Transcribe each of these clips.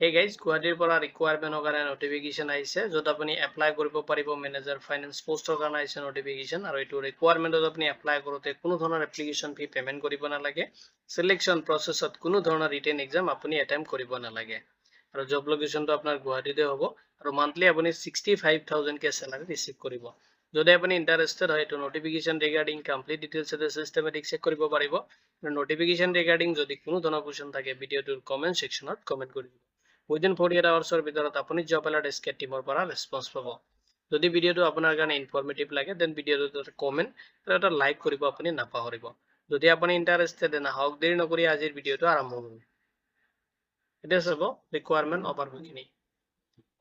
Hey guys, গুৱাহাটীৰ পৰা ৰিকুৱাৰমেণ্টৰ কাৰণে নটিফিকেশ্যন আহিছে য'ত আপুনি এপ্লাই কৰিব পাৰিব মেনেজাৰ ফাইনেন্স পোষ্টৰ কাৰণে আহিছে নটিফিকেশ্যন আৰু এইটো ৰিকুৱাৰমেণ্টত আপুনি এপ্লাই কৰোঁতে কোনো ধৰণৰ এপ্লিকেশ্যন ফি পে'মেণ্ট কৰিব নালাগে চিলেকশ্যন প্ৰচেছত কোনো ধৰণৰ ৰিটেন এক্সাম আপুনি এটেম্প কৰিব নালাগে আৰু জব লোকেশ্যনটো আপোনাৰ গুৱাহাটীতে হ'ব আৰু মান্থলি আপুনি 65,000 চেলাৰী ৰিচিভ কৰিব যদি আপুনি ইণ্টাৰেষ্টেড হয় এইটো নটিফিকেশ্যন ৰিগাৰ্ডিং কমপ্লিট ডিটেইলছ এটা চিষ্টেমেটিক চেক কৰিব পাৰিব আৰু নটিফিকেশ্যন ৰিগাৰ্ডিং যদি কোনো ধৰণৰ কুৱেশ্যন থাকে ভিডিঅ'টোৰ কমেণ্ট ছেকশ্যনত কমেণ্ট কৰিব Within 48 hours ভিতৰত আপুনি জব এলাৰ্ট এছকে টিমৰ পৰা ৰেছপন্স পাব যদি ভিডিঅ'টো আপোনাৰ কাৰণে ইনফৰ্মেটিভ লাগে দেন ভিডিঅ'টোত কমেণ্ট আৰু এটা লাইক কৰিব আপুনি নাপাহৰিব যদি আপুনি ইণ্টাৰেষ্টেড নহওক দেৰি নকৰি আজিৰ ভিডিঅ'টো আৰম্ভ কৰোঁ এতিয়া চাব ৰিকুৱাৰমেণ্ট অভাৰভিউখিনি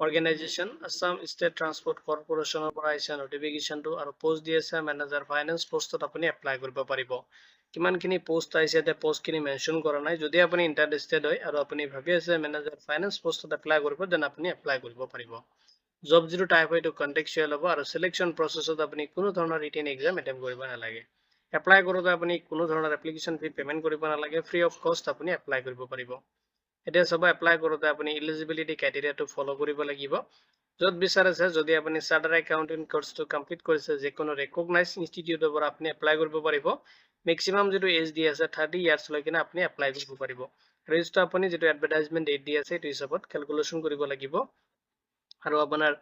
অৰ্গেনাইজেশ্যন আছাম ষ্টেট ট্ৰান্সপোৰ্ট কৰ্পোৰেশ্যনৰ পৰা আহিছে নটিফিকেশ্যনটো আৰু পোষ্ট দি আছে মেনেজাৰ ফাইনেন্স পোষ্টত আপুনি এপ্লাই কৰিব পাৰিব কিমানখিনি পোষ্ট আহিছে তে পোষ্টখিনি মেনশ্যন কৰা নাই যদি আপুনি ইণ্টাৰেষ্টেড হয় আৰু আপুনি ভাবি আছে মেনেজাৰ ফাইনেন্স পোষ্টত এপ্লাই কৰিব দেন আপুনি এপ্লাই কৰিব পাৰিব জব যিটো টাইপ হয় এইটো কণ্টেক্সচুৱেল হ'ব আৰু চিলেকশ্যন প্ৰচেছত আপুনি কোনো ধৰণৰ ৰিটেন এক্সাম এটেম্প কৰিব নালাগে এপ্লাই কৰোঁতে আপুনি কোনো ধৰণৰ এপ্লিকেশ্যন ফি পে'মেণ্ট কৰিব নালাগে ফ্ৰী অফ কষ্ট আপুনি এপ্লাই কৰিব পাৰিব এতিয়া চাব এপ্লাই কৰোঁতে আপুনি ইলিজিবিলিটি ক্ৰাইটেৰিয়াটো ফ'ল' কৰিব লাগিব য'ত বিচাৰিছে যদি আপুনি চাৰ্টাৰ্ড একাউণ্টেণ্ট কোৰ্চটো কমপ্লিট কৰিছে যিকোনো ৰেকগনাইজ ইনষ্টিটিউটৰ পৰা আপুনি এপ্লাই কৰিব পাৰিব মেক্সিমাম যেটো এজ দি আছে 30 ইয়াৰ্স লৈকে আপুনি এপ্লাই কৰিব পাৰিব ৰেজিষ্টাৰ আপুনি যেটো এডভাৰটাইজমেন্ট ডেট দি আছে এইটো হিচাপত ক্যালকুলেশন কৰিব লাগিব আৰু আপোনাৰ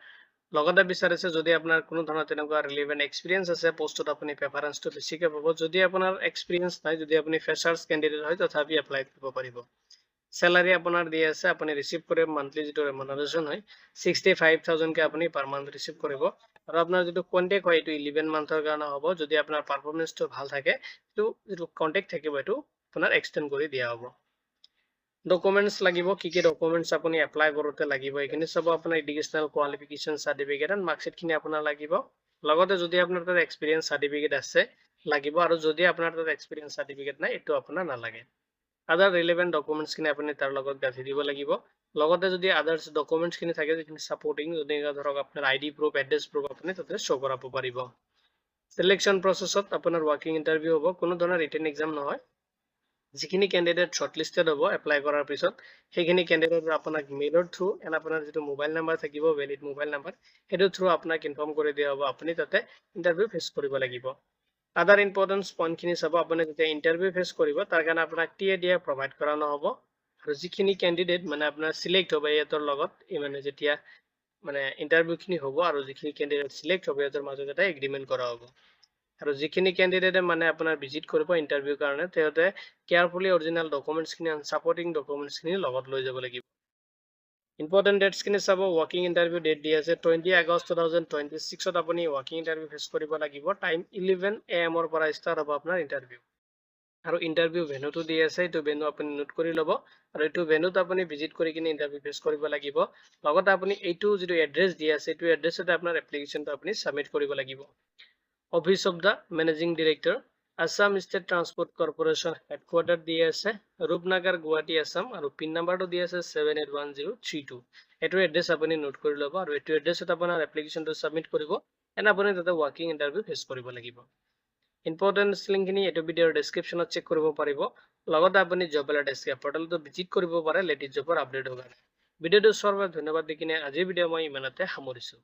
লগতে বিচাৰিছে যদি আপোনাৰ কোনো ধৰণৰ তেনেকুৱা ৰিলেভেন্ট এক্সপেৰিয়েন্স আছে পোষ্টত আপুনি প্ৰেফাৰেন্সটো বেছিকৈ পাব যদি আপোনাৰ এক্সপেৰিয়েন্স নাই যদি আপুনি ফ্ৰেছাৰ্ছ কেণ্ডিডেট হয় তথাপি এপ্লাই কৰিব পাৰিব salary আপোনাৰ দি আছে আপুনি ৰিসিভ কৰে monthly যেটো remuneration হয় 65,000 কে আপুনি per month ৰিসিভ কৰিব আৰু আপোনাৰ যেটো কন্টেক্ট হয় এটো 11 মান্থৰ কাৰণে হ'ব যদি আপোনাৰ পাৰফৰম্যান্সটো ভাল থাকে তো যেটো কন্টেক্ট থাকিব এটো আপোনাৰ এক্সটেন্ড কৰি দিয়া হ'ব ডকুমেন্টস লাগিব কি কি ডকুমেন্টস আপুনি এপ্লাই কৰোতে লাগিব এখিনি সব আপোনাৰ educational qualification certificate and marksheet খিনি আপোনাৰ লাগিব লগতে যদি আপোনাৰ তাত এক্সপেৰিয়েন্স সাৰ্টিফিকেট আছে লাগিব আৰু যদি আপোনাৰ তাত এক্সপেৰিয়েন্স সাৰ্টিফিকেট নাই এটো আপোনাৰ নালাগে আদাৰ ৰিলেভেন্ট ডকুমেন্টস খিনি আপুনি তাৰ লগত গাঁঠি দিব লাগিব লগতে যদি আদাৰ্স ডকুমেন্টস খিনি থাকে যেখিনি সাপোৰ্টিং যদি ধৰক আপোনাৰ আইডি প্ৰুফ এড্ৰেছ প্ৰুফ আপুনি তাতে শো কৰাব পাৰিব সিলেকশ্যন প্ৰসেছত আপোনাৰ ওয়াৰ্কিং ইন্টাৰভিউ হ'ব কোনো ধৰণৰ ৰিটেন এক্সাম নহয় যিখিনি ক্যান্ডিডেট শৰ্টলিস্টেড হ'ব এপ্লাই কৰাৰ পিছত সেইখিনি ক্যান্ডিডেট আপোনাক মেইলৰ থ্ৰু এন্ড আপোনাৰ যেটো মোবাইল নাম্বাৰ থাকিব ভ্যালিড মোবাইল নাম্বাৰ হেতু থ্ৰু আপোনাক ইনফৰ্ম কৰি দিয়া হ'ব আপুনি তাতে ইন্টাৰভিউ ফেস কৰিব লাগিব আদাৰ ইম্পৰ্টেন্স পইণ্ট খিনি চাব আপুনি যেতিয়া ইন্টাৰভিউ ফেস কৰিব তাৰ কাৰণে আপোনাক টিএডিএ প্ৰভাইড কৰা নহব আৰু যিখিনি ক্যান্ডিডেট মানে আপোনাৰ সিলেক্ট হ'ব ইয়াতৰ লগত মানে যেতিয়া মানে ইন্টাৰভিউ খিনি হ'ব আৰু যিখিনি ক্যান্ডিডেট সিলেক্ট হ'ব ইয়াতৰ মাজত এটা এগ্ৰিমেন্ট কৰা হ'ব আৰু যিখিনি ক্যান্ডিডেটে মানে আপোনাৰ ভিজিট কৰিব ইন্টাৰভিউ কাৰণে তেওতে কেয়াৰফুলি অৰিজিনাল ডকুমেন্টস খিনি সাপোৰ্টিং ডকুমেন্টস খিনি লগত লৈ যাব লাগিব ইম্পৰ্টেন্ট ডেটস খিনি চাব ওয়াৰ্কিং ইন্টাৰভিউ ডেট দি আছে 20 আগষ্ট 2026 ত আপুনি ওয়াৰ্কিং ইন্টাৰভিউ ফেস কৰিব লাগিব টাইম 11 am ৰ পৰা ষ্টাৰ্ট হ'ব আপোনাৰ ইন্টাৰভিউ আৰু ইন্টাৰভিউ ভেন্যুটো দি আছে এইটো ভেন্যু আপুনি নোট কৰি ল'ব আৰু এইটো ভেন্যুত আপুনি ভিজিট কৰি কিনে ইন্টাৰভিউ ফেস কৰিব লাগিব লগতে আপুনি এইটো যেটো এড্ৰেছ দি আছে এইটো এড্ৰেছতে আপোনাৰ এপ্লিকেশনটো আপুনি সাবমিট কৰিব লাগিব office of the managing director Assam State Transport Corporation headquarter দি আছে ৰূপনগৰ গুৱাহাটী আসাম আৰু পিন নাম্বাৰটো দি আছে 781032 এটো এড্ৰেছ আপুনি নোট কৰি ল'ব আৰু এটো এড্ৰেছত আপোনাৰ এপ্লিকেশনটো সাবমিট কৰিব এন্ড আপুনি তাতে ওয়াৰ্কিং ইন্টাৰভিউ ফেস কৰিব লাগিব ইম্পৰ্টেন্ট লিংকখিনি এটো ভিডিওৰ ডেসক্ৰিপচনত চেক কৰিব পাৰিব লগতে আপুনি জব এলাৰ্ট এছকে পৰ্টেলটো ভিজিট কৰিব পাৰে লেটেষ্ট জবৰ আপডেটৰ কাৰণে ভিডিওটো চোৱাৰ বাবে ধন্যবাদ দি কিনে আজিৰ ভিডিও মই ইমানতে সামৰিছো